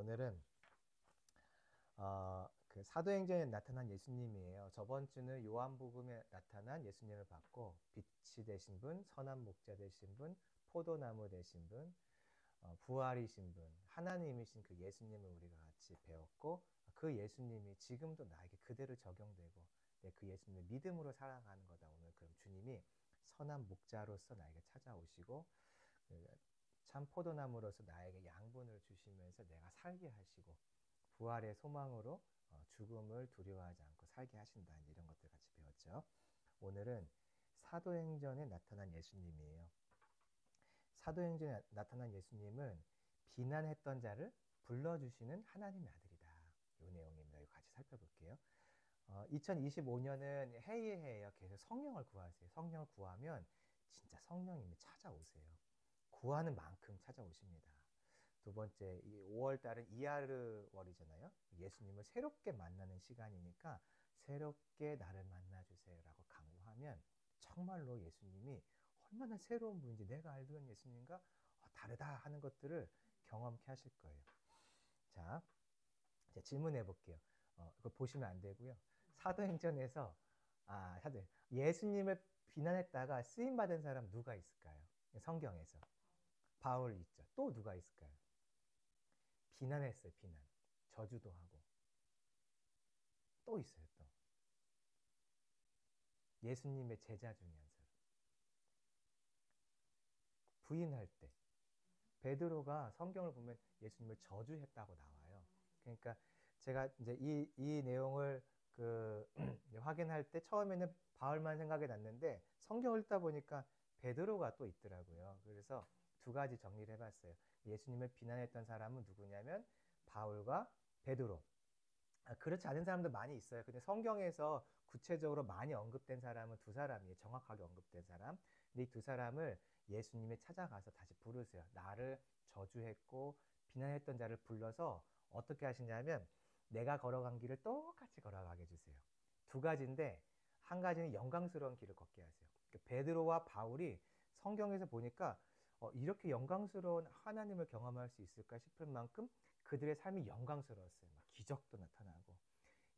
오늘은 그 사도행전에 나타난 예수님이에요. 저번 주는 요한복음에 나타난 예수님을 봤고, 빛이 되신 분, 선한 목자 되신 분, 포도나무 되신 분, 부활이신 분, 하나님이신 그 예수님을 우리가 같이 배웠고, 그 예수님이 지금도 나에게 그대로 적용되고, 그 예수님을 믿음으로 살아가는 거다. 오늘 그럼 주님이 선한 목자로서 나에게 찾아오시고, 참 포도나무로서 나에게 양분을 주시면서 내가 살게 하시고, 부활의 소망으로 죽음을 두려워하지 않고 살게 하신다. 이런 것들 같이 배웠죠. 오늘은 사도행전에 나타난 예수님이에요. 사도행전에 나타난 예수님은 비난했던 자를 불러주시는 하나님의 아들이다. 이 내용입니다. 이거 같이 살펴볼게요. 2025년은 해이해예요. 계속 성령을 구하세요. 성령을 구하면 진짜 성령님이 찾아오세요. 구하는 만큼 찾아오십니다. 두 번째, 이 5월 달은 이하르월이잖아요. 예수님을 새롭게 만나는 시간이니까 새롭게 나를 만나주세요라고 강구하면 정말로 예수님이 얼마나 새로운 분인지 내가 알던 예수님과 다르다 하는 것들을 경험케 하실 거예요. 자, 질문해 볼게요. 이거 보시면 안 되고요. 사도행전에서 예수님을 비난했다가 쓰임받은 사람 누가 있을까요? 성경에서. 바울 있죠. 또 누가 있을까요? 비난했어요. 비난. 저주도 하고. 또 있어요. 또. 예수님의 제자 중에 한 사람. 부인할 때. 베드로가 성경을 보면 예수님을 저주했다고 나와요. 그러니까 제가 이제 이 내용을 확인할 때 처음에는 바울만 생각이 났는데 성경을 읽다 보니까 베드로가 또 있더라고요. 그래서 두 가지 정리를 해봤어요. 예수님을 비난했던 사람은 누구냐면 바울과 베드로. 그렇지 않은 사람도 많이 있어요. 근데 성경에서 구체적으로 많이 언급된 사람은 두 사람이에요. 정확하게 언급된 사람. 근데 이 두 사람을 예수님이 찾아가서 다시 부르세요. 나를 저주했고 비난했던 자를 불러서 어떻게 하시냐면 내가 걸어간 길을 똑같이 걸어가게 해주세요. 두 가지인데 한 가지는 영광스러운 길을 걷게 하세요. 베드로와 바울이 성경에서 보니까 이렇게 영광스러운 하나님을 경험할 수 있을까 싶을 만큼 그들의 삶이 영광스러웠어요. 막 기적도 나타나고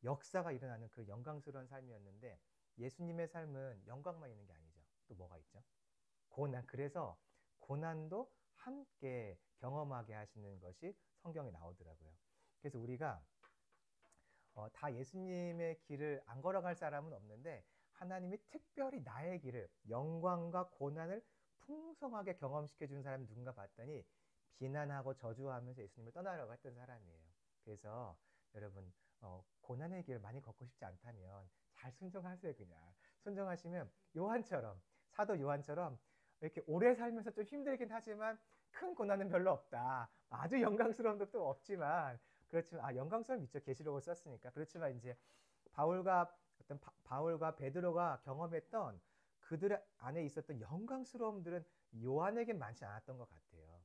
역사가 일어나는 그 영광스러운 삶이었는데 예수님의 삶은 영광만 있는 게 아니죠. 또 뭐가 있죠? 고난. 그래서 고난도 함께 경험하게 하시는 것이 성경에 나오더라고요. 그래서 우리가 다 예수님의 길을 안 걸어갈 사람은 없는데 하나님이 특별히 나의 길을 영광과 고난을 풍성하게 경험시켜 준 사람이 누군가 봤더니 비난하고 저주하면서 예수님을 떠나려고 했던 사람이에요. 그래서 여러분 고난의 길을 많이 걷고 싶지 않다면 잘 순종하세요. 그냥 순종하시면 요한처럼, 사도 요한처럼 이렇게 오래 살면서 좀 힘들긴 하지만 큰 고난은 별로 없다. 아주 영광스러운 것도 없지만 그렇지만 영광스러운 있죠. 계시록을 썼으니까. 그렇지만 이제 바울과 베드로가 경험했던 그들 안에 있었던 영광스러움들은 요한에게 많지 않았던 것 같아요.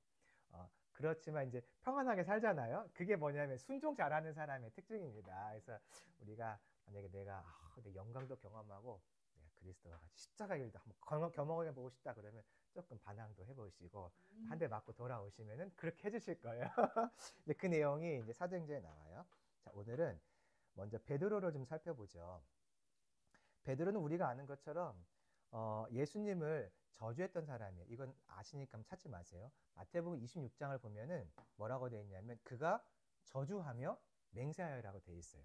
그렇지만 이제 평안하게 살잖아요. 그게 뭐냐면 순종 잘하는 사람의 특징입니다. 그래서 우리가 만약에 내가 내 영광도 경험하고 내가 그리스도와 같이 십자가 일도 한번 경험해 보고 싶다 그러면 조금 반항도 해보시고 한 대 맞고 돌아오시면은 그렇게 해주실 거예요. 근데 그 내용이 이제 사도행전에 나와요. 자, 오늘은 먼저 베드로를 좀 살펴보죠. 베드로는 우리가 아는 것처럼 예수님을 저주했던 사람이에요. 이건 아시니까 찾지 마세요. 마태복음 26장을 보면은 뭐라고 되어 있냐면 그가 저주하며 맹세하여라고 되어 있어요.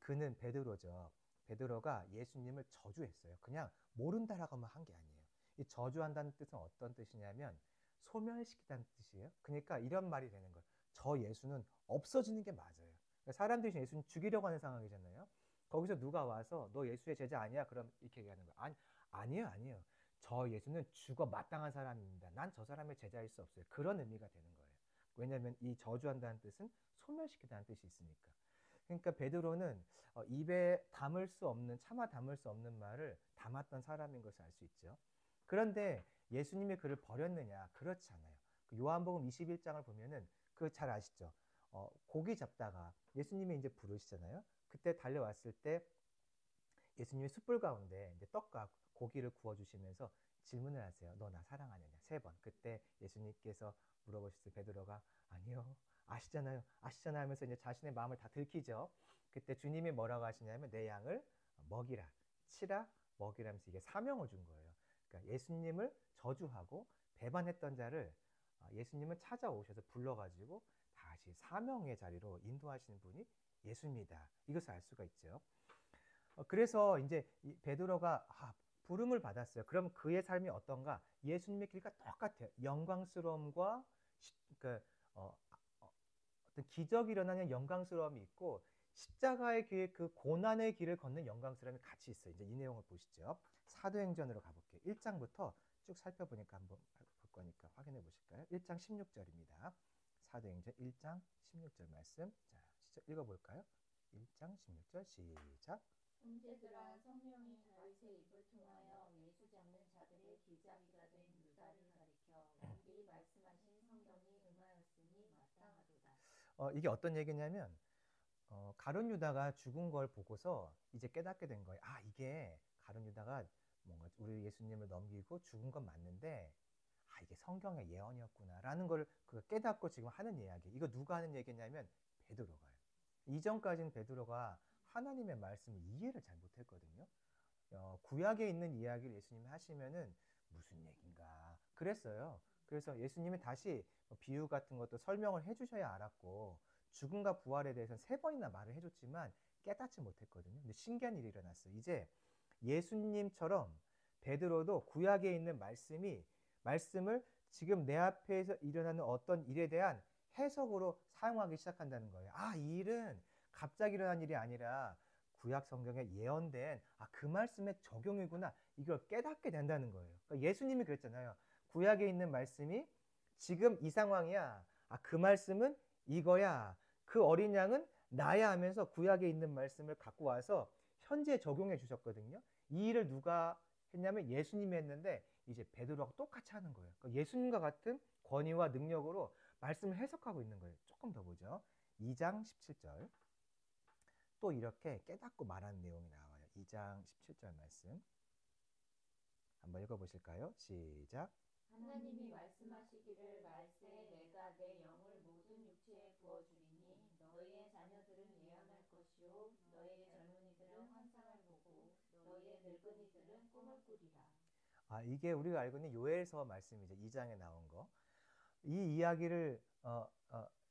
그는 베드로죠. 베드로가 예수님을 저주했어요. 그냥 모른다라고만 한 게 아니에요. 이 저주한다는 뜻은 어떤 뜻이냐면 소멸시키다는 뜻이에요. 그러니까 이런 말이 되는 거예요. 저 예수는 없어지는 게 맞아요. 사람들이 예수님 죽이려고 하는 상황이잖아요. 거기서 누가 와서 너 예수의 제자 아니야? 그럼 이렇게 얘기하는 거예요. 아니에요. 저 예수는 죽어 마땅한 사람입니다. 난 저 사람의 제자일 수 없어요. 그런 의미가 되는 거예요. 왜냐하면 이 저주한다는 뜻은 소멸시키다는 뜻이 있으니까. 그러니까 베드로는 입에 담을 수 없는, 차마 담을 수 없는 말을 담았던 사람인 것을 알 수 있죠. 그런데 예수님이 그를 버렸느냐? 그렇지 않아요. 요한복음 21장을 보면은 그 잘 아시죠? 고기 잡다가 예수님이 이제 부르시잖아요. 그때 달려왔을 때 예수님이 숯불 가운데 이제 떡과 고기를 구워주시면서 질문을 하세요. 너 나 사랑하느냐? 3번. 그때 예수님께서 물어보셨을 때 베드로가 아니요. 아시잖아요. 아시잖아요 하면서 이제 자신의 마음을 다 들키죠. 그때 주님이 뭐라고 하시냐면 내 양을 먹이라, 치라, 먹이라면서 이게 사명을 준 거예요. 그러니까 예수님을 저주하고 배반했던 자를 예수님은 찾아오셔서 불러가지고 다시 사명의 자리로 인도하시는 분이 예수입니다. 이것을 알 수가 있죠. 그래서 이제 베드로가 부름을 받았어요. 그럼 그의 삶이 어떤가? 예수님의 길과 똑같아요. 영광스러움과 그러니까 어떤 기적이 일어나는 영광스러움이 있고 십자가의 길, 그 고난의 길을 걷는 영광스러움이 같이 있어요. 이제 이 내용을 보시죠. 사도행전으로 가볼게요. 1장부터 쭉 살펴보니까 한번 볼 거니까 확인해 보실까요? 1장 16절입니다. 사도행전 1장 16절 말씀. 자, 읽어볼까요? 1장 16절 시작. 형제들아, 성령이 다윗의 입을 통하여 예수 잡는 자들의 길잡이가 된 유다를 가리켜 미리 말씀하신 성경이 응하였으니 마땅하도다. 이게 어떤 얘기냐면 가룟 유다가 죽은 걸 보고서 이제 깨닫게 된 거예요. 이게 가룟 유다가 뭔가 우리 예수님을 넘기고 죽은 건 맞는데 이게 성경의 예언이었구나라는 걸 깨닫고 지금 하는 이야기. 이거 누가 하는 얘기냐면 베드로가요. 이전까지는 베드로가 하나님의 말씀을 이해를 잘 못했거든요. 구약에 있는 이야기를 예수님이 하시면은 무슨 얘긴가 그랬어요. 그래서 예수님이 다시 비유 같은 것도 설명을 해주셔야 알았고 죽음과 부활에 대해서는 3번이나 말을 해줬지만 깨닫지 못했거든요. 근데 신기한 일이 일어났어요. 이제 예수님처럼 베드로도 구약에 있는 말씀을 지금 내 앞에서 일어나는 어떤 일에 대한 해석으로 사용하기 시작한다는 거예요. 이 일은 갑자기 일어난 일이 아니라 구약 성경에 예언된 그 말씀의 적용이구나. 이걸 깨닫게 된다는 거예요. 그러니까 예수님이 그랬잖아요. 구약에 있는 말씀이 지금 이 상황이야. 그 말씀은 이거야. 그 어린 양은 나야 하면서 구약에 있는 말씀을 갖고 와서 현재 적용해 주셨거든요. 이 일을 누가 했냐면 예수님이 했는데 이제 베드로하고 똑같이 하는 거예요. 그러니까 예수님과 같은 권위와 능력으로 말씀을 해석하고 있는 거예요. 조금 더 보죠. 2장 17절. 또 이렇게 깨닫고 말하는 내용이 나와요. 2장 17절 말씀. 한번 읽어보실까요? 시작. 하나님이 말씀하시기를 말세 내가 내 영을 모든 육체에 부어주리니 너희의 자녀들은 예언할 것이요 너희의 젊은이들은 환상을 보고 너희의 늙은이들은 꿈을 꾸리라. 이게 우리가 알고 있는 요엘서 말씀이죠. 2장에 나온 거. 이 이야기를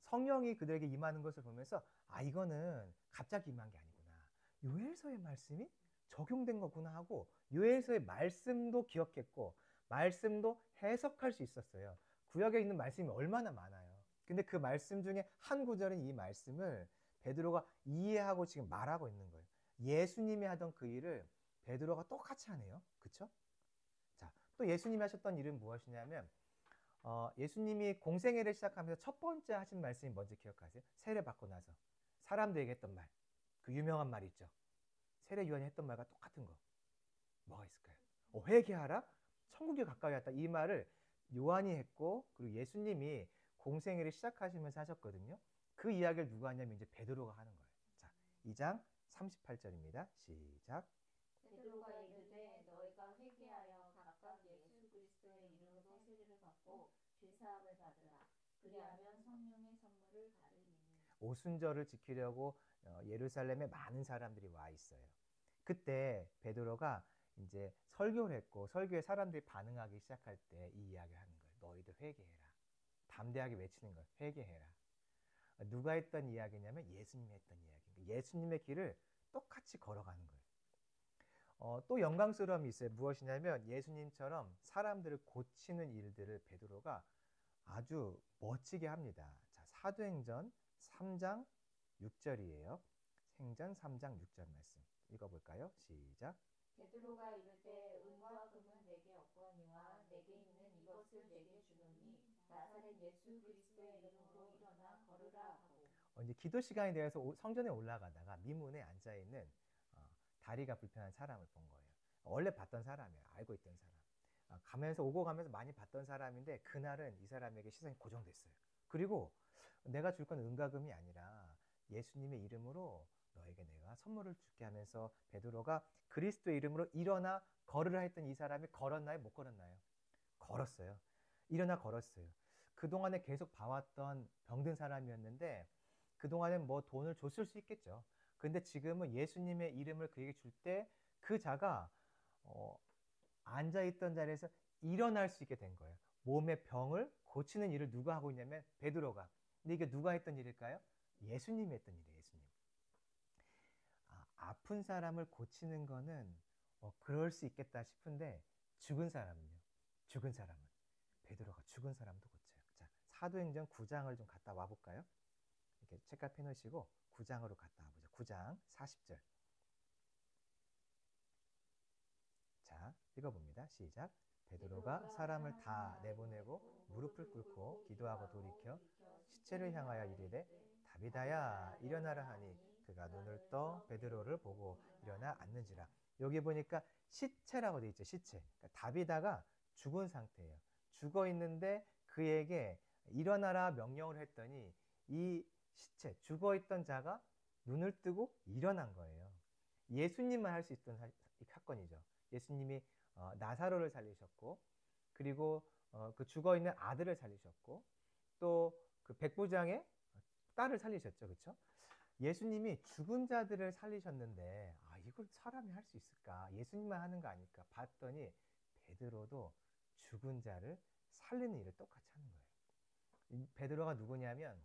성령이 그들에게 임하는 것을 보면서 이거는 갑자기 임한 게 아니구나. 요엘서의 말씀이 적용된 거구나 하고 요엘서의 말씀도 기억했고 말씀도 해석할 수 있었어요. 구약에 있는 말씀이 얼마나 많아요. 근데 그 말씀 중에 한 구절인 이 말씀을 베드로가 이해하고 지금 말하고 있는 거예요. 예수님이 하던 그 일을 베드로가 똑같이 하네요. 그쵸? 자, 또 예수님이 하셨던 일은 무엇이냐면 예수님이 공생애를 시작하면서 첫 번째 하신 말씀이 뭔지 기억하세요? 세례 받고 나서 사람들에게 했던 말, 그 유명한 말 있죠. 세례 요한이 했던 말과 똑같은 거 뭐가 있을까요? 회개하라, 천국에 가까이 왔다. 이 말을 요한이 했고 그리고 예수님이 공생애를 시작하시면서 하셨거든요. 그 이야기를 누가 하냐면 이제 베드로가 하는 거예요. 자, 2장 38절입니다. 시작. 베드로가 이르되 너희가 회개하여 각각 예수 그리스도의 이름으로 세례를 받고 죄사함을 받으라. 그리하면 성령의 선물을 받으리니. 오순절을 지키려고 예루살렘에 많은 사람들이 와 있어요. 그때 베드로가 이제 설교를 했고 설교에 사람들이 반응하기 시작할 때 이 이야기를 하는 거예요. 너희들 회개해라. 담대하게 외치는 거예요. 회개해라. 누가 했던 이야기냐면 예수님이 했던 이야기. 예수님의 길을 똑같이 걸어가는 거예요. 또 영광스러움이 있어요. 무엇이냐면 예수님처럼 사람들을 고치는 일들을 베드로가 아주 멋지게 합니다. 자, 사도행전 3장 6절이에요. 생전 3장 6절 말씀 읽어볼까요? 시작. 베드로가 이르되 은과 금은 내게 없거니와 내게 있는 이것을 내게 주노니 나사렛 예수 그리스도의 이름으로 일어나 걸으라 하고. 이제 기도 시간에 대해서 성전에 올라가다가 미문에 앉아 있는 다리가 불편한 사람을 본 거예요. 원래 봤던 사람이에요. 알고 있던 사람. 가면서 오고 가면서 많이 봤던 사람인데 그날은 이 사람에게 시선이 고정됐어요. 그리고 내가 줄 건 은과 금이 아니라 예수님의 이름으로 너에게 내가 선물을 줄게 하면서 베드로가 그리스도의 이름으로 일어나 걸으라 했던 이 사람이 걸었나요? 못 걸었나요? 걸었어요. 일어나 걸었어요. 그동안에 계속 봐왔던 병든 사람이었는데 그동안엔 뭐 돈을 줬을 수 있겠죠. 근데 지금은 예수님의 이름을 그에게 줄 때 그 자가 앉아있던 자리에서 일어날 수 있게 된 거예요. 몸의 병을 고치는 일을 누가 하고 있냐면 베드로가. 근데 이게 누가 했던 일일까요? 예수님이 했던 일이에요. 예수님. 아픈 사람을 고치는 거는 그럴 수 있겠다 싶은데 죽은 사람은요? 죽은 사람은 베드로가 죽은 사람도 고쳐요. 자, 사도행전 9장을 좀 갔다 와 볼까요? 이렇게 책갈 펴놓으시고 9장으로 갔다 와보죠. 9장 40절. 자, 읽어봅니다. 시작. 베드로가 사람을 다 내보내고 무릎을 꿇고 기도하고 돌이켜 시체를 향하여 이르되 다비다야 일어나라 하니 그가 눈을 떠 베드로를 보고 일어나 앉는지라. 여기 보니까 시체라고 돼 있죠. 시체. 그러니까 다비다가 죽은 상태예요. 죽어 있는데 그에게 일어나라 명령을 했더니 이 시체, 죽어 있던 자가 눈을 뜨고 일어난 거예요. 예수님만 할 수 있던 사건이죠. 예수님이 나사로를 살리셨고, 그리고 그 죽어 있는 아들을 살리셨고, 또 그 백부장의 딸을 살리셨죠, 그렇죠? 예수님이 죽은 자들을 살리셨는데 이걸 사람이 할 수 있을까? 예수님만 하는 거 아닐까? 봤더니 베드로도 죽은 자를 살리는 일을 똑같이 하는 거예요. 베드로가 누구냐면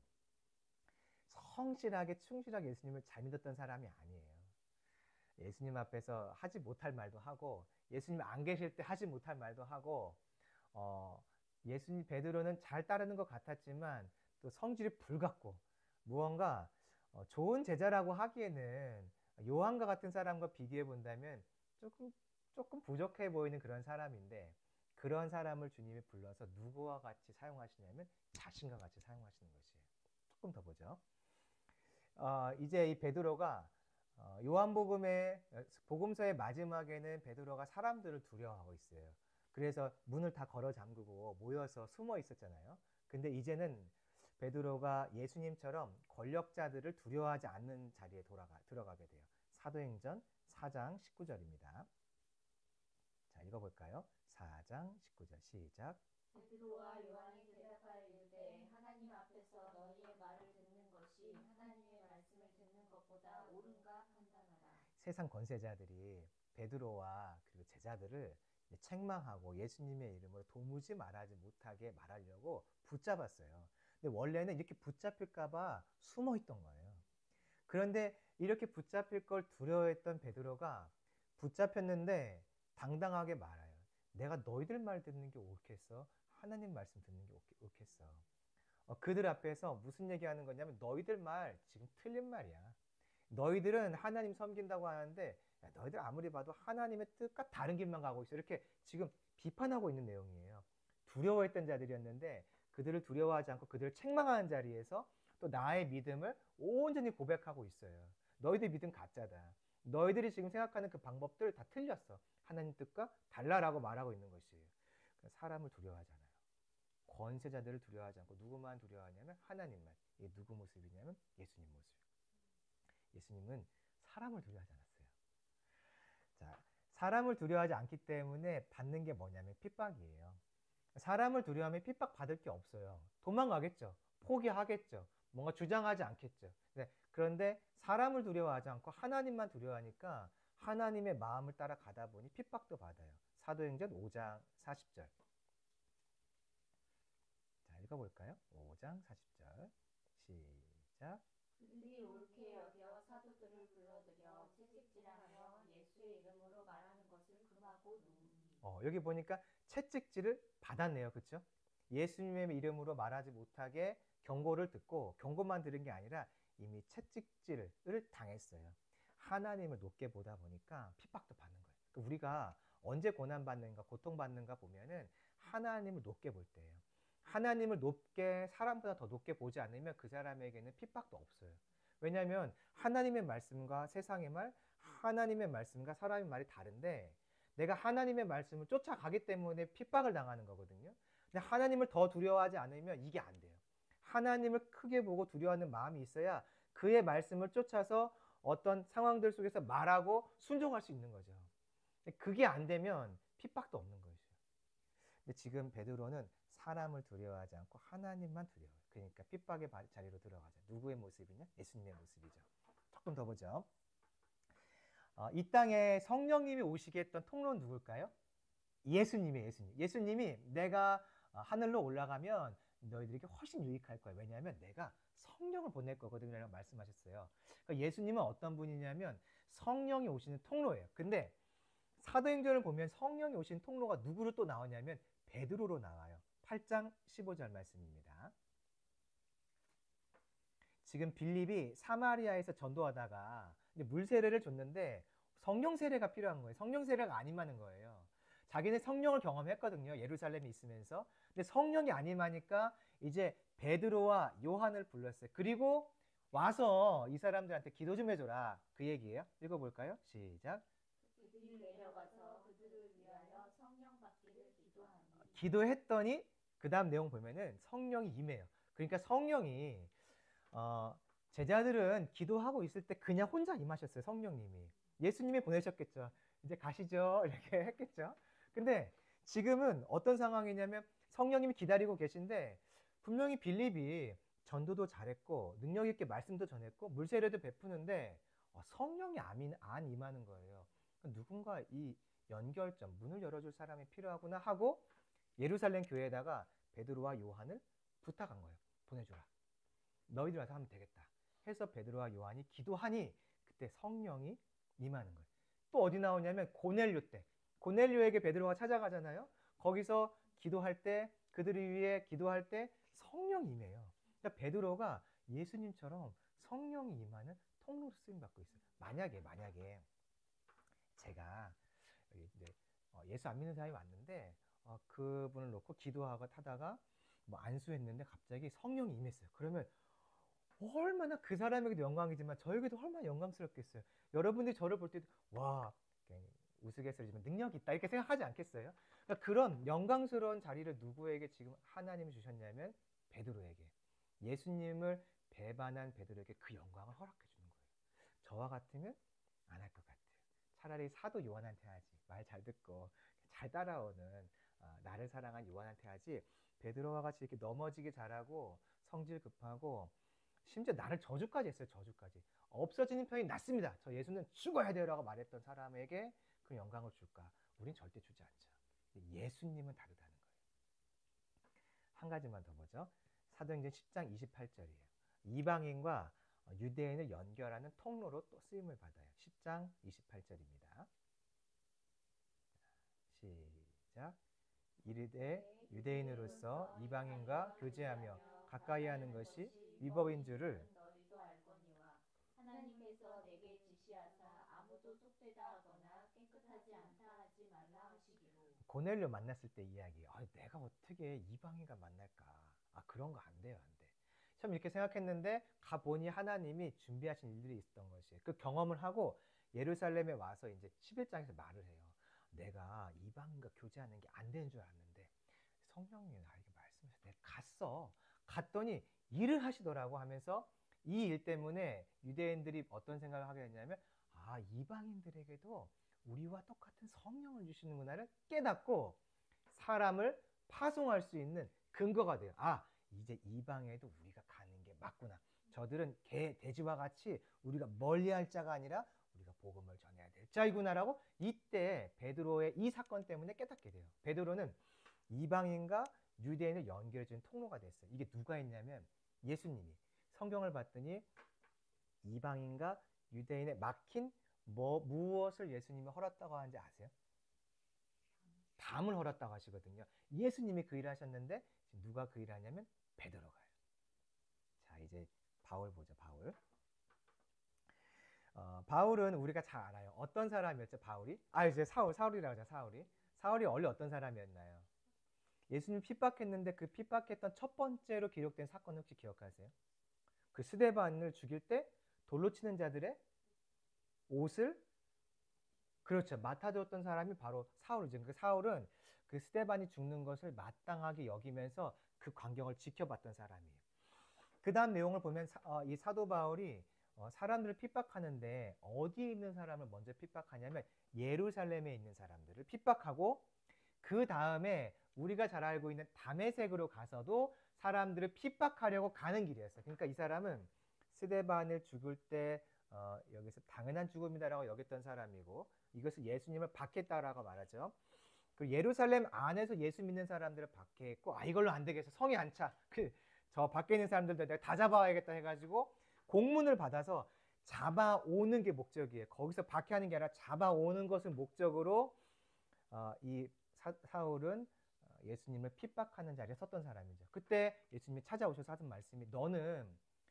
성실하게 충실하게 예수님을 잘 믿었던 사람이 아니에요. 예수님 앞에서 하지 못할 말도 하고 예수님 안 계실 때 하지 못할 말도 하고 예수님 베드로는 잘 따르는 것 같았지만 또 성질이 불같고 무언가 좋은 제자라고 하기에는 요한과 같은 사람과 비교해 본다면 조금 부족해 보이는 그런 사람인데 그런 사람을 주님이 불러서 누구와 같이 사용하시냐면 자신과 같이 사용하시는 것이에요. 조금 더 보죠. 이제 이 베드로가 요한복음의 복음서의 마지막에는 베드로가 사람들을 두려워하고 있어요. 그래서 문을 다 걸어 잠그고 모여서 숨어 있었잖아요. 근데 이제는 베드로가 예수님처럼 권력자들을 두려워하지 않는 자리에 들어가게 돼요. 사도행전 4장 19절입니다. 자, 읽어볼까요? 4장 19절 시작. 베드로와 요한이 대답하여 이르되 하나님 앞에서 너희의 말을 듣는 것이 하나님의 말씀을 듣는 것보다 옳은가 판단하라. 세상 권세자들이 베드로와 그리고 제자들을 책망하고 예수님의 이름으로 도무지 말하지 못하게 말하려고 붙잡았어요. 근데 원래는 이렇게 붙잡힐까봐 숨어 있던 거예요. 그런데 이렇게 붙잡힐 걸 두려워했던 베드로가 붙잡혔는데 당당하게 말해요. 내가 너희들 말 듣는 게 옳겠어? 하나님 말씀 듣는 게 옳겠어? 그들 앞에서 무슨 얘기하는 거냐면 너희들 말 지금 틀린 말이야. 너희들은 하나님 섬긴다고 하는데 야, 너희들 아무리 봐도 하나님의 뜻과 다른 길만 가고 있어. 이렇게 지금 비판하고 있는 내용이에요. 두려워했던 자들이었는데 그들을 두려워하지 않고 그들을 책망하는 자리에서 또 나의 믿음을 온전히 고백하고 있어요. 너희들 믿음 가짜다. 너희들이 지금 생각하는 그 방법들 다 틀렸어. 하나님 뜻과 달라라고 말하고 있는 것이에요. 사람을 두려워하잖아요. 권세자들을 두려워하지 않고 누구만 두려워하냐면 하나님만. 이게 누구 모습이냐면 예수님 모습. 예수님은 사람을 두려워하지 않았어요. 자, 사람을 두려워하지 않기 때문에 받는 게 뭐냐면 핍박이에요. 사람을 두려워하면 핍박 받을 게 없어요. 도망가겠죠. 포기하겠죠. 뭔가 주장하지 않겠죠. 네, 그런데 사람을 두려워하지 않고 하나님만 두려워하니까 하나님의 마음을 따라 가다 보니 핍박도 받아요. 사도행전 5장 40절. 자, 읽어볼까요? 5장 40절. 시작. 그들이 옳게 여겨 사도들을 불러들여 채찍질하며 예수의 이름으로 말하는 것을 금하고 놓으니. 여기 보니까 채찍질을 받았네요. 그렇죠? 예수님의 이름으로 말하지 못하게 경고를 듣고 경고만 들은 게 아니라 이미 채찍질을 당했어요. 하나님을 높게 보다 보니까 핍박도 받는 거예요. 그러니까 우리가 언제 고난받는가 고통받는가 보면은 하나님을 높게 볼 때예요. 하나님을 높게 사람보다 더 높게 보지 않으면 그 사람에게는 핍박도 없어요. 왜냐하면 하나님의 말씀과 세상의 말, 하나님의 말씀과 사람의 말이 다른데 내가 하나님의 말씀을 쫓아가기 때문에 핍박을 당하는 거거든요. 근데 하나님을 더 두려워하지 않으면 이게 안 돼요. 하나님을 크게 보고 두려워하는 마음이 있어야 그의 말씀을 쫓아서 어떤 상황들 속에서 말하고 순종할 수 있는 거죠. 그게 안 되면 핍박도 없는 거죠. 근데 지금 베드로는 사람을 두려워하지 않고 하나님만 두려워해요. 그러니까 핍박의 자리로 들어가죠. 누구의 모습이냐? 예수님의 모습이죠. 조금 더 보죠. 이 땅에 성령님이 오시게 했던 통로는 누굴까요? 예수님이에요. 예수님이 내가 하늘로 올라가면 너희들에게 훨씬 유익할 거야. 왜냐하면 내가 성령을 보낼 거거든요. 라고 말씀하셨어요. 그러니까 예수님은 어떤 분이냐면 성령이 오시는 통로예요. 근데 사도행전을 보면 성령이 오신 통로가 누구로 또 나오냐면 베드로로 나와요. 8장 15절 말씀입니다. 지금 빌립이 사마리아에서 전도하다가 물 세례를 줬는데 성령 세례가 필요한 거예요. 성령 세례가 안 임하는 거예요. 자기는 성령을 경험했거든요. 예루살렘에 있으면서. 근데 성령이 안 임하니까 이제 베드로와 요한을 불렀어요. 그리고 와서 이 사람들한테 기도 좀 해줘라. 그 얘기예요. 읽어볼까요? 시작. 그들이 내려가서 그들을 위하여 성령 받기를 기도하니. 기도했더니 그 다음 내용 보면은 성령이 임해요. 그러니까 성령이 제자들은 기도하고 있을 때 그냥 혼자 임하셨어요. 성령님이. 예수님이 보내셨겠죠. 이제 가시죠. 이렇게 했겠죠. 근데 지금은 어떤 상황이냐면 성령님이 기다리고 계신데 분명히 빌립이 전도도 잘했고 능력 있게 말씀도 전했고 물세례도 베푸는데 성령이 안 임하는 거예요. 누군가 이 연결점, 문을 열어줄 사람이 필요하구나 하고 예루살렘 교회에다가 베드로와 요한을 부탁한 거예요. 보내줘라. 너희들 와서 하면 되겠다. 해서 베드로와 요한이 기도하니 그때 성령이 임하는 거예요. 또 어디 나오냐면 고넬료 때. 고넬료에게 베드로가 찾아가잖아요. 거기서 기도할 때 그들을 위해 기도할 때 성령이 임해요. 그러니까 베드로가 예수님처럼 성령이 임하는 통로로 쓰임 받고 있어요. 만약에 제가 예수 안 믿는 사람이 왔는데 그분을 놓고 기도하고 타다가 뭐 안수했는데 갑자기 성령이 임했어요. 그러면 얼마나 그 사람에게도 영광이지만 저에게도 얼마나 영광스럽겠어요. 여러분들이 저를 볼 때도 와 우스갯소리지만 능력이 있다 이렇게 생각하지 않겠어요? 그러니까 그런 영광스러운 자리를 누구에게 지금 하나님이 주셨냐면 베드로에게. 예수님을 배반한 베드로에게 그 영광을 허락해 주는 거예요. 저와 같으면 안 할 것 같아요. 차라리 사도 요한한테 하지. 말 잘 듣고 잘 따라오는 나를 사랑한 요한한테 하지. 베드로와 같이 이렇게 넘어지게 잘하고 성질 급하고 심지어 나를 저주까지 했어요. 저주까지. 없어지는 편이 낫습니다. 저 예수는 죽어야 돼요 라고 말했던 사람에게 그 영광을 줄까? 우린 절대 주지 않죠. 예수님은 다르다는 거예요. 한 가지만 더 보죠. 사도행전 10장 28절이에요. 이방인과 유대인을 연결하는 통로로 또 쓰임을 받아요. 10장 28절입니다. 시작. 이르되 유대인으로서 이방인과 교제하며 가까이 하는 것이 위법인 줄을 너희도 알거니와 하나님께서 내게 지시하사 아무도 속되다 하거나 깨끗하지 않다 하지 말라 하시기로. 고넬료 만났을 때 이야기. 내가 어떻게 이방인과 만날까? 그런 거 안 돼요, 안 돼. 처음 이렇게 생각했는데 가보니 하나님이 준비하신 일들이 있었던 것이에요. 그 경험을 하고 예루살렘에 와서 이제 11장에서 말을 해요. 내가 이방인과 교제하는 게 안 되는 줄 알았는데 성령님이 나에게 말씀하셔서 내가 갔어. 갔더니 일을 하시더라고 하면서 이 일 때문에 유대인들이 어떤 생각을 하게 됐냐면 이방인들에게도 우리와 똑같은 성령을 주시는구나를 깨닫고 사람을 파송할 수 있는 근거가 돼요. 이제 이방에도 우리가 가는 게 맞구나. 저들은 돼지와 같이 우리가 멀리할 자가 아니라 우리가 복음을 전해야 될 자이구나라고 이때 베드로의 이 사건 때문에 깨닫게 돼요. 베드로는 이방인과 유대인을 연결해주는 통로가 됐어요. 이게 누가 했냐면 예수님이. 성경을 봤더니 이방인과 유대인에 막힌 무엇을 예수님이 허락다고 하는지 아세요? 담을 허락다고 하시거든요. 예수님이 그 일을 하셨는데 누가 그 일을 하냐면 베드로가요. 자, 이제 바울 보죠. 바울. 바울은 우리가 잘 알아요. 어떤 사람이었죠, 바울이? 이제 사울이라고 하죠, 사울이. 사울이 원래 어떤 사람이었나요? 예수님 핍박했는데 그 핍박했던 첫 번째로 기록된 사건 혹시 기억하세요? 그 스데반을 죽일 때 돌로 치는 자들의 옷을 그렇죠. 맡아줬던 사람이 바로 사울이죠. 그 사울은 그 스데반이 죽는 것을 마땅하게 여기면서 그 광경을 지켜봤던 사람이에요. 그 다음 내용을 보면 이 사도 바울이 사람들을 핍박하는데 어디에 있는 사람을 먼저 핍박하냐면 예루살렘에 있는 사람들을 핍박하고 그 다음에 우리가 잘 알고 있는 다메섹으로 가서도 사람들을 핍박하려고 가는 길이었어요. 그러니까 이 사람은 스데반을 죽을 때 여기서 당연한 죽음이다라고 여겼던 사람이고, 이것을 예수님을 박해했다라고 말하죠. 그 예루살렘 안에서 예수 믿는 사람들을 박해했고, 이걸로 안 되겠어, 성이 안 차, 저 밖에 있는 사람들도 내가 다 잡아와야겠다 해가지고 공문을 받아서 잡아오는 게 목적이에요. 거기서 박해하는 게 아니라 잡아오는 것을 목적으로 이 사울은 예수님을 핍박하는 자리에 섰던 사람이죠. 그때 예수님이 찾아오셔서 하신 말씀이, 너는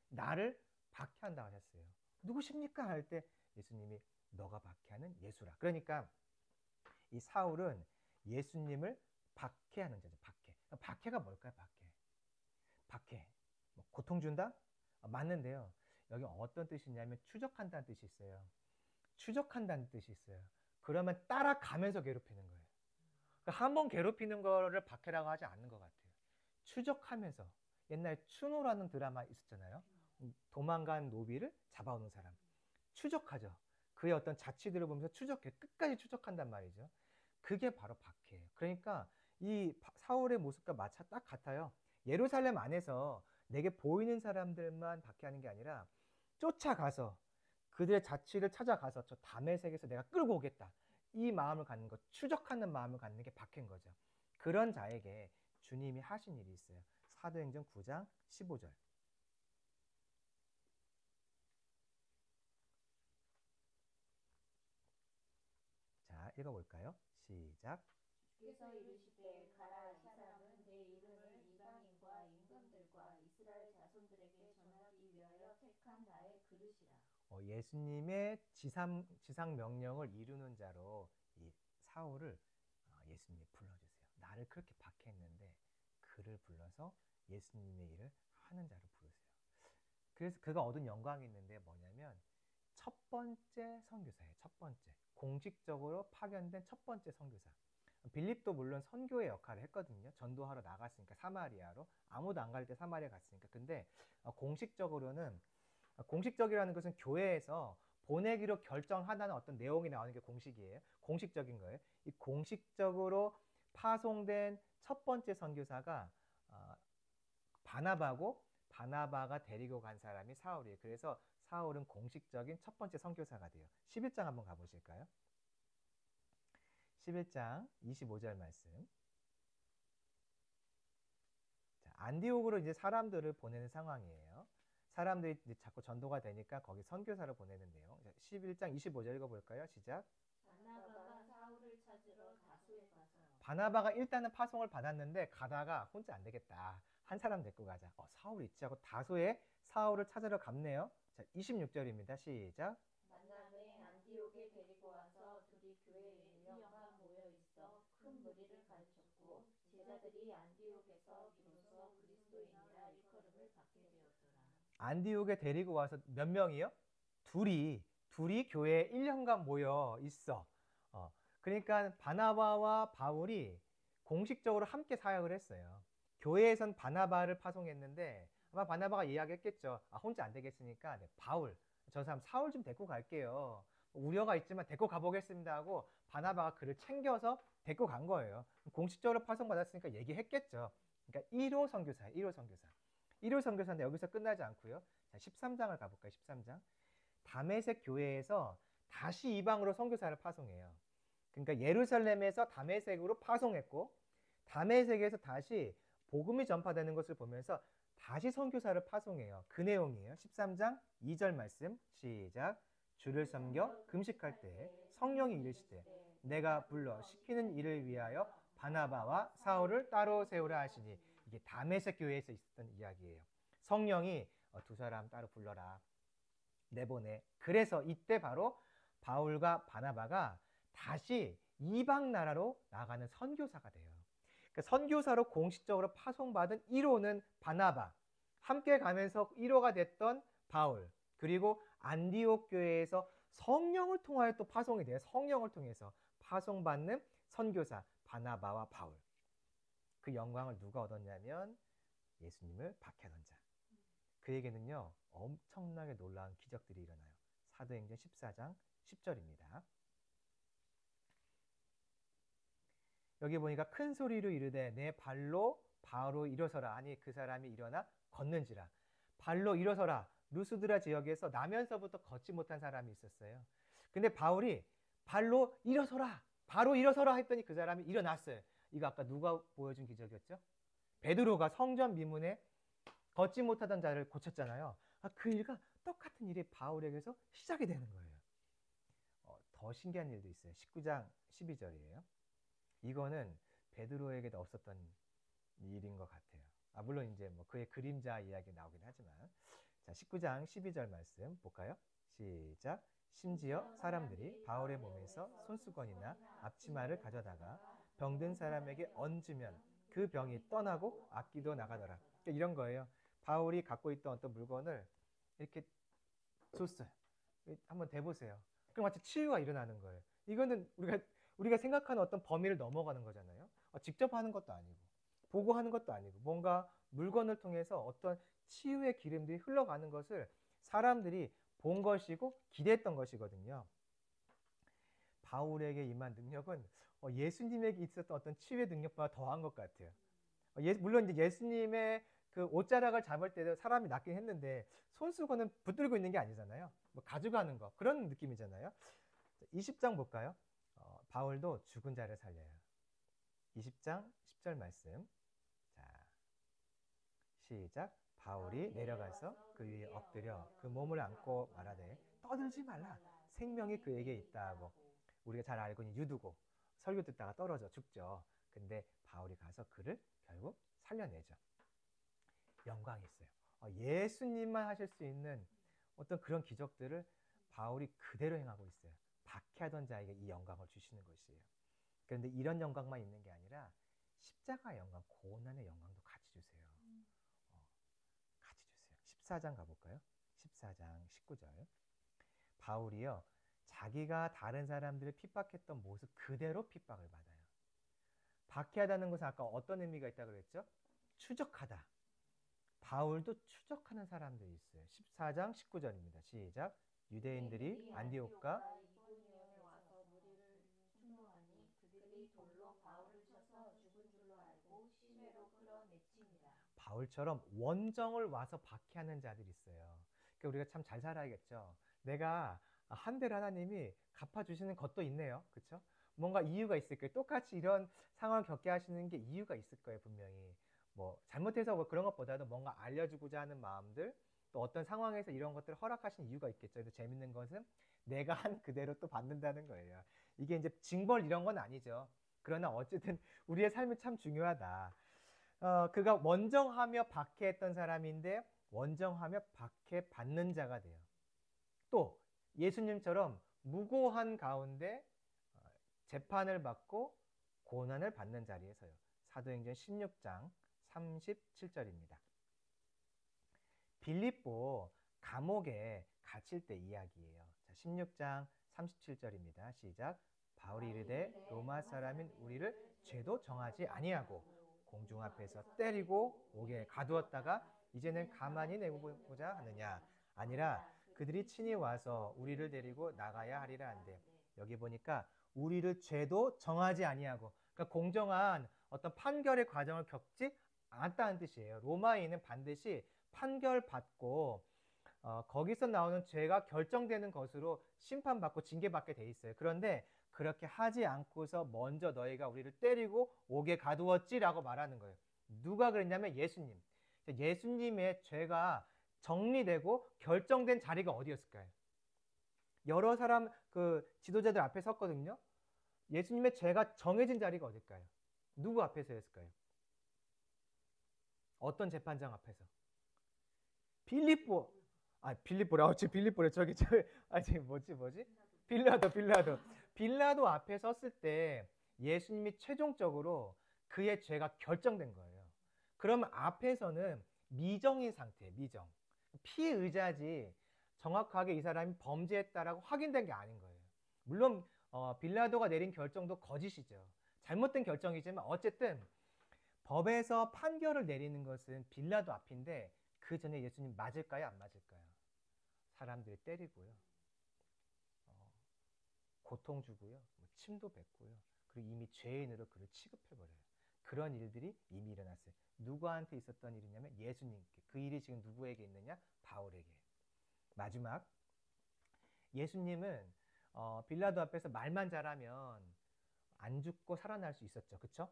나를 박해한다 하셨어요. 누구십니까? 할 때 예수님이, 너가 박해하는 예수라. 그러니까 이 사울은 예수님을 박해하는 자죠. 박해가 뭘까요? 박해. 뭐 고통 준다? 맞는데요. 여기 어떤 뜻이 있냐면 추적한다는 뜻이 있어요. 추적한다는 뜻이 있어요. 그러면 따라가면서 괴롭히는 거예요. 그러니까 한번 괴롭히는 거를 박해라고 하지 않는 것 같아요. 추적하면서. 옛날 추노라는 드라마 있었잖아요. 도망간 노비를 잡아오는 사람. 추적하죠. 그의 어떤 자취들을 보면서 추적해. 끝까지 추적한단 말이죠. 그게 바로 박해예요. 그러니까 이 사울의 모습과 마차 딱 같아요. 예루살렘 안에서 내게 보이는 사람들만 박해하는 게 아니라 쫓아가서 그들의 자취를 찾아가서 저 다메섹에서 내가 끌고 오겠다. 이 마음을 갖는 것, 추적하는 마음을 갖는 게 박해인 거죠. 그런 자에게 주님이 하신 일이 있어요. 사도행전 9장 15절. 자, 읽어볼까요? 시작. 주께서 이르시되 가라, 이 사람은 내 이름을 이방인과 임금들과 이스라엘 자손들에게 전하기 위하여 택한 나의 그릇이라. 예수님의 지상 명령을 이루는 자로 이 사울을 예수님이 불러주세요. 나를 그렇게 박해했는데 그를 불러서 예수님의 일을 하는 자로 부르세요. 그래서 그가 얻은 영광이 있는데 뭐냐면 첫 번째 선교사예요. 첫 번째. 공식적으로 파견된 첫 번째 선교사. 빌립도 물론 선교의 역할을 했거든요. 전도하러 나갔으니까 사마리아로. 아무도 안 갈 때 사마리아 갔으니까. 근데 공식적으로는, 공식적이라는 것은 교회에서 보내기로 결정하다는 어떤 내용이 나오는 게 공식이에요. 공식적인 거예요. 이 공식적으로 파송된 첫 번째 선교사가 바나바고, 바나바가 데리고 간 사람이 사울이에요. 그래서 사울은 공식적인 첫 번째 선교사가 돼요. 11장 한번 가보실까요? 11장 25절 말씀. 자, 안디옥으로 이제 사람들을 보내는 상황이에요. 사람들이 이제 자꾸 전도가 되니까 거기 선교사를 보내는 내용. 11장 25절 읽어볼까요? 시작. 바나바가 사울을 찾으러 다소에 가서. 바나바가 일단은 파송을 받았는데 가다가 혼자 안 되겠다. 한 사람 데리고 가자. 사울이 있지 하고 다소에 사울을 찾으러 갔네요. 자, 26절입니다. 시작. 만남에 안디옥에 데리고 와서 둘이 교회에 1년간 모여 있어 큰 무리를 가르쳤고, 제자들이 안디옥에서 비로소 그리스도인이라 일컬음을 받게 되었더라. 안디옥에 데리고 와서 몇 명이요? 둘이 교회에 1년간 모여 있어. 그러니까 바나바와 바울이 공식적으로 함께 사역을 했어요. 교회에선 바나바를 파송했는데 아마 바나바가 이야기했겠죠. 혼자 안 되겠으니까 바울, 저 사람 사울 좀 데리고 갈게요. 우려가 있지만 데리고 가보겠습니다 하고 바나바가 그를 챙겨서 데리고 간 거예요. 공식적으로 파송받았으니까 얘기했겠죠. 그러니까 1호 선교사예요. 1호 선교사. 1호 선교사인데 여기서 끝나지 않고요. 자, 13장을 가볼까요? 13장. 다메섹 교회에서 다시 이방으로 선교사를 파송해요. 그러니까 예루살렘에서 다메섹으로 파송했고, 다메섹에서 다시 복음이 전파되는 것을 보면서 다시 선교사를 파송해요. 그 내용이에요. 13장 2절 말씀 시작. 주를 섬겨 금식할 때 성령이 이르시되 내가 불러 시키는 일을 위하여 바나바와 사울을 따로 세우라 하시니, 이게 다메섹 교회에서 있었던 이야기예요. 성령이 두 사람 따로 불러라, 내보내. 그래서 이때 바로 바울과 바나바가 다시 이방 나라로 나가는 선교사가 돼요. 그러니까 선교사로 공식적으로 파송받은 1호는 바나바, 함께 가면서 1호가 됐던 바울, 그리고 안디옥 교회에서 성령을 통하여 또 파송이 돼요. 성령을 통해서 파송받는 선교사 바나바와 바울. 그 영광을 누가 얻었냐면 예수님을 박해하던 자. 그에게는요 엄청나게 놀라운 기적들이 일어나요. 사도행전 14장 10절입니다. 여기 보니까 큰 소리로 이르되 내 발로 바로 일어서라. 아니 그 사람이 일어나 걷는지라. 발로 일어서라. 루스드라 지역에서 나면서부터 걷지 못한 사람이 있었어요. 근데 바울이 발로 일어서라. 바로 일어서라 했더니 그 사람이 일어났어요. 이거 아까 누가 보여준 기적이었죠? 베드로가 성전 미문에 걷지 못하던 자를 고쳤잖아요. 그 일과 똑같은 일이 바울에게서 시작이 되는 거예요. 더 신기한 일도 있어요. 19장 12절이에요. 이거는 베드로에게도 없었던 일인 것 같아요. 물론 이제 뭐 그의 그림자 이야기 나오긴 하지만, 자 19장 12절 말씀 볼까요? 시작. 심지어 사람들이 바울의 몸에서 손수건이나 앞치마를 가져다가 병든 사람에게 얹으면 그 병이 떠나고 악기도 나가더라. 그러니까 이런 거예요. 바울이 갖고 있던 어떤 물건을 이렇게 줬어요. 한번 대보세요. 그럼 마치 치유가 일어나는 거예요. 이거는 우리가 생각하는 어떤 범위를 넘어가는 거잖아요. 직접 하는 것도 아니고 보고 하는 것도 아니고 뭔가 물건을 통해서 어떤 치유의 기름들이 흘러가는 것을 사람들이 본 것이고 기대했던 것이거든요. 바울에게 임한 능력은 예수님에게 있었던 어떤 치유의 능력보다 더한 것 같아요. 물론 이제 예수님의 그 옷자락을 잡을 때도 사람이 낫긴 했는데 손수건은 붙들고 있는 게 아니잖아요. 뭐 가져가는 거 그런 느낌이잖아요. 20장 볼까요? 바울도 죽은 자를 살려요. 20장 10절 말씀. 자, 시작. 바울이 내려가서 그 위에 엎드려 그 몸을 안고 말하되 떠들지 말라. 생명이 그에게 있다 하고, 우리가 잘 알고 있는 유두고 설교 듣다가 떨어져 죽죠. 근데 바울이 가서 그를 결국 살려내죠. 영광이 있어요. 예수님만 하실 수 있는 어떤 그런 기적들을 바울이 그대로 행하고 있어요. 박해하던 자에게 이 영광을 주시는 것이에요. 그런데 이런 영광만 있는 게 아니라 십자가의 영광, 고난의 영광도 같이 주세요. 같이 주세요. 14장 가볼까요? 14장 19절. 바울이요, 자기가 다른 사람들을 핍박했던 모습 그대로 핍박을 받아요. 박해하다는 것은 아까 어떤 의미가 있다고 그랬죠? 추적하다. 바울도 추적하는 사람들이 있어요. 14장 19절입니다. 시작. 유대인들이 안디옥과 이고니온에 와서 무리를 충동하니 그들이 돌로 바울을 쳐서 죽은 줄로 알고 시내로 끌어내치니라. 바울처럼 원정을 와서 박해하는 자들이 있어요. 그러니까 우리가 참 잘 살아야겠죠. 내가 한 대를 하나님이 갚아주시는 것도 있네요. 그렇죠? 뭔가 이유가 있을 거예요. 똑같이 이런 상황을 겪게 하시는 게 이유가 있을 거예요. 분명히. 뭐 잘못해서 뭐 그런 것보다도 뭔가 알려주고자 하는 마음들, 또 어떤 상황에서 이런 것들을 허락하신 이유가 있겠죠. 근데 재밌는 것은 내가 한 그대로 또 받는다는 거예요. 이게 이제 징벌 이런 건 아니죠. 그러나 어쨌든 우리의 삶이 참 중요하다. 그가 원정하며 박해했던 사람인데 원정하며 박해받는 자가 돼요. 또 예수님처럼 무고한 가운데 재판을 받고 고난을 받는 자리에 서요. 사도행전 16장 37절입니다. 빌립보 감옥에 갇힐 때 이야기예요. 자, 16장 37절입니다. 시작. 바울이 이르되 로마 사람인 우리를 죄도 정하지 아니하고 공중 앞에서 때리고 옥에 가두었다가 이제는 가만히 내보고자 하느냐. 아니라 그들이 친히 와서 우리를 데리고 나가야 하리라 한대. 여기 보니까 우리를 죄도 정하지 아니하고, 그러니까 공정한 어떤 판결의 과정을 겪지 않았다는 뜻이에요. 로마인은 반드시 판결받고 거기서 나오는 죄가 결정되는 것으로 심판받고 징계받게 돼 있어요. 그런데 그렇게 하지 않고서 먼저 너희가 우리를 때리고 옥에 가두었지라고 말하는 거예요. 누가 그랬냐면 예수님. 예수님의 죄가 정리되고 결정된 자리가 어디였을까요? 여러 사람 그 지도자들 앞에 섰거든요. 예수님의 죄가 정해진 자리가 어딜까요? 누구 앞에서였을까요? 어떤 재판장 앞에서? 빌립보래. 빌라도 앞에 섰을 때 예수님이 최종적으로 그의 죄가 결정된 거예요. 그러면 앞에서는 미정인 상태예요. 미정. 피의자지 정확하게 이 사람이 범죄했다라고 확인된 게 아닌 거예요. 물론 빌라도가 내린 결정도 거짓이죠. 잘못된 결정이지만 어쨌든 법에서 판결을 내리는 것은 빌라도 앞인데 그 전에 예수님 맞을까요? 안 맞을까요? 사람들이 때리고요. 고통 주고요. 침도 뱉고요. 그리고 이미 죄인으로 그를 취급해버려요. 그런 일들이 이미 일어났어요. 누구한테 있었던 일이냐면 예수님께. 그 일이 지금 누구에게 있느냐? 바울에게. 마지막, 예수님은 빌라도 앞에서 말만 잘하면 안 죽고 살아날 수 있었죠. 그쵸?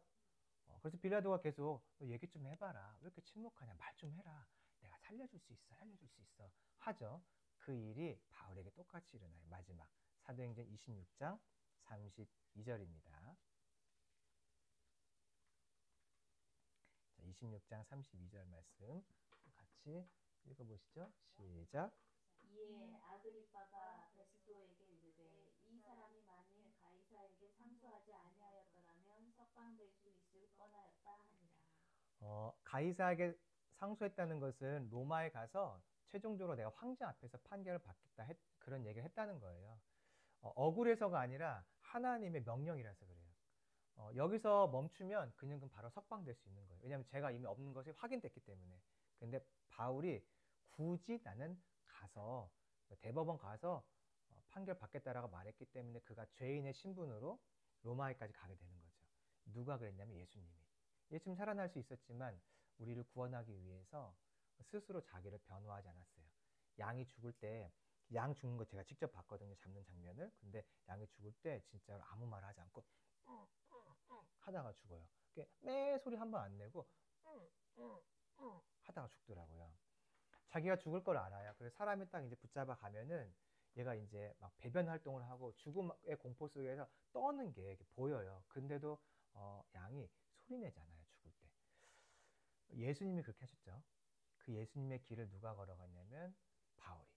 그래서 빌라도가 계속 너 얘기 좀 해봐라. 왜 이렇게 침묵하냐? 말 좀 해라. 내가 살려줄 수 있어. 살려줄 수 있어. 하죠. 그 일이 바울에게 똑같이 일어나요. 마지막 사도행전 26장 32절입니다. 26장 32절 말씀 같이 읽어보시죠. 시작. 이에 아그리빠가 베스도에게 이르되 이 사람이 만일 가이사에게 상소하지 아니하였더라면 석방될 수 있을 뻔하였다 하니라. 가이사에게 상소했다는 것은 로마에 가서 최종적으로 내가 황제 앞에서 판결을 받겠다 그런 얘기를 했다는 거예요. 억울해서가 아니라 하나님의 명령이라서 그래요. 여기서 멈추면 그는 바로 석방될 수 있는 거예요. 왜냐하면 제가 이미 없는 것이 확인됐기 때문에. 근데 바울이 굳이 나는 가서 대법원 가서 판결 받겠다라고 말했기 때문에 그가 죄인의 신분으로 로마에까지 가게 되는 거죠. 누가 그랬냐면 예수님이. 예수님 살아날 수 있었지만 우리를 구원하기 위해서 스스로 자기를 변호하지 않았어요. 양이 죽을 때, 양 죽는 거 제가 직접 봤거든요. 잡는 장면을. 근데 양이 죽을 때 진짜로 아무 말 하지 않고 하다가 죽어요. 매 소리 한 번 안 내고 하다가 죽더라고요. 자기가 죽을 걸 알아요. 그래서 사람이 딱 이제 붙잡아 가면은 얘가 이제 막 배변 활동을 하고 죽음의 공포 속에서 떠는 게 보여요. 근데도 양이 소리 내잖아요. 죽을 때. 예수님이 그렇게 하셨죠. 그 예수님의 길을 누가 걸어갔냐면 바울이.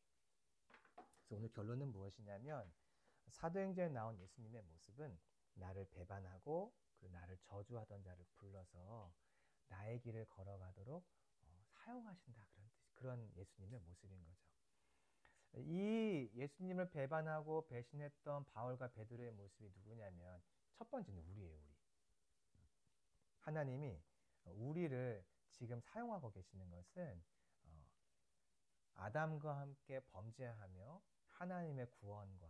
그래서 오늘 결론은 무엇이냐면 사도행전에 나온 예수님의 모습은 나를 배반하고 그 나를 저주하던 자를 불러서 나의 길을 걸어가도록 사용하신다. 그런 예수님의 모습인 거죠. 이 예수님을 배반하고 배신했던 바울과 베드로의 모습이 누구냐면 첫 번째는 우리예요. 우리. 하나님이 우리를 지금 사용하고 계시는 것은 아담과 함께 범죄하며 하나님의 구원과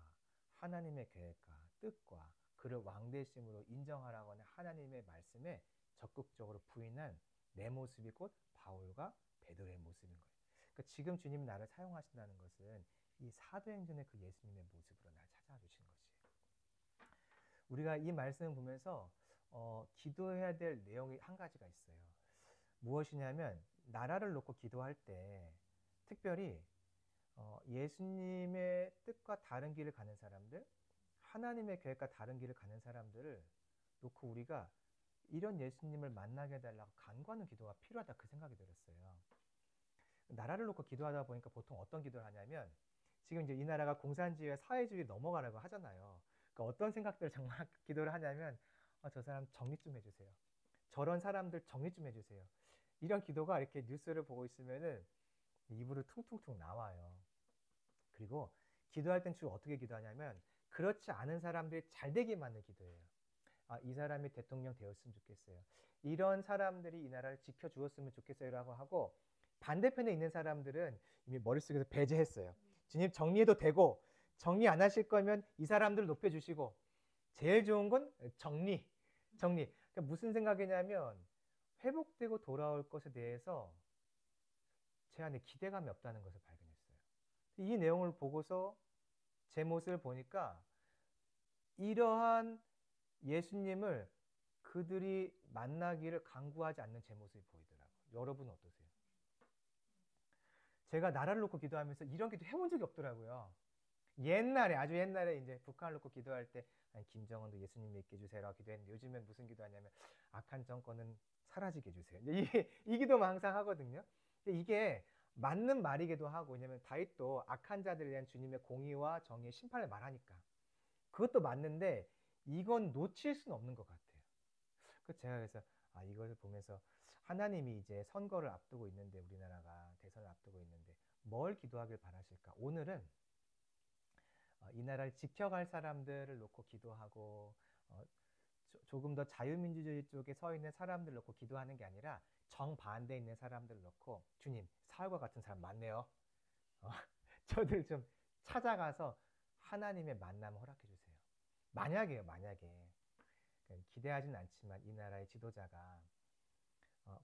하나님의 계획과 뜻과 그를 왕되심으로 인정하라고 하는 하나님의 말씀에 적극적으로 부인한 내 모습이 곧 바울과 베드로의 모습인 거예요. 그러니까 지금 주님이 나를 사용하신다는 것은 이 사도행전의 그 예수님의 모습으로 날 찾아주신 것이에요. 우리가 이 말씀을 보면서 기도해야 될 내용이 한 가지가 있어요. 무엇이냐면 나라를 놓고 기도할 때 특별히 예수님의 뜻과 다른 길을 가는 사람들, 하나님의 계획과 다른 길을 가는 사람들을 놓고 우리가 이런 예수님을 만나게 해달라고 간구하는 기도가 필요하다 그 생각이 들었어요. 나라를 놓고 기도하다 보니까 보통 어떤 기도를 하냐면 지금 이제 이 나라가 공산주의와 사회주의 넘어가라고 하잖아요. 그러니까 어떤 생각들을 정말 기도를 하냐면 저 사람 정리 좀 해주세요. 저런 사람들 정리 좀 해주세요. 이런 기도가 이렇게 뉴스를 보고 있으면은 입으로 퉁퉁퉁 나와요. 그리고 기도할 땐 주로 어떻게 기도하냐면 그렇지 않은 사람들이 잘 되기만 하는 기도예요. 이 사람이 대통령 되었으면 좋겠어요. 이런 사람들이 이 나라를 지켜주었으면 좋겠어요 라고 하고 반대편에 있는 사람들은 이미 머릿속에서 배제했어요. 주님 정리해도 되고 정리 안 하실 거면 이 사람들 높여주시고 제일 좋은 건 정리. 그러니까 무슨 생각이냐면 회복되고 돌아올 것에 대해서 제 안에 기대감이 없다는 것을 발견했어요. 이 내용을 보고서 제 모습을 보니까 이러한 예수님을 그들이 만나기를 간구하지 않는 제 모습이 보이더라고요. 여러분은 어떠세요? 제가 나라를 놓고 기도하면서 이런 기도 해본 적이 없더라고요. 옛날에 아주 옛날에 이제 북한을 놓고 기도할 때 김정은도 예수님 믿게 해주세요라고 기도했는데 요즘엔 무슨 기도하냐면 악한 정권은 사라지게 해주세요. 이 기도만 항상 하거든요. 근데 이게 맞는 말이기도 하고 왜냐면 다윗도 악한 자들에 대한 주님의 공의와 정의의 심판을 말하니까 그것도 맞는데 이건 놓칠 수는 없는 것 같아요. 제가 그래서 이것을 보면서 하나님이 이제 선거를 앞두고 있는데 우리나라가 대선을 앞두고 있는데 뭘 기도하길 바라실까? 오늘은 이 나라를 지켜갈 사람들을 놓고 기도하고 조금 더 자유민주주의 쪽에 서 있는 사람들 놓고 기도하는 게 아니라 정반대에 있는 사람들 놓고 주님 사울과 같은 사람 많네요. 저들 좀 찾아가서 하나님의 만남을 허락해 주세요. 만약에 기대하진 않지만 이 나라의 지도자가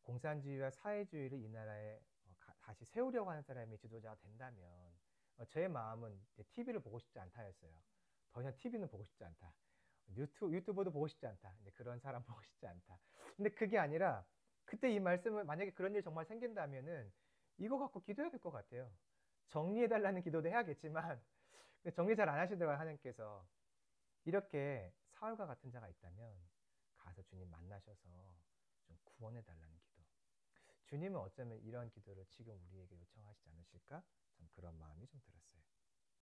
공산주의와 사회주의를 이 나라에 다시 세우려고 하는 사람이 지도자가 된다면 저의 마음은 TV를 보고 싶지 않다였어요. 더 이상 TV는 보고 싶지 않다. 유튜브도 보고 싶지 않다. 이제 그런 사람 보고 싶지 않다. 근데 그게 아니라 그때 이 말씀을 만약에 그런 일이 정말 생긴다면은 이거 갖고 기도해야 될 것 같아요. 정리해달라는 기도도 해야겠지만 정리 잘 안 하시더라고요. 하나님께서 이렇게 사울과 같은 자가 있다면 가서 주님 만나셔서 좀 구원해달라는 기도. 주님은 어쩌면 이런 기도를 지금 우리에게 요청하시지 않으실까? 참 그런 마음이 좀 들었어요.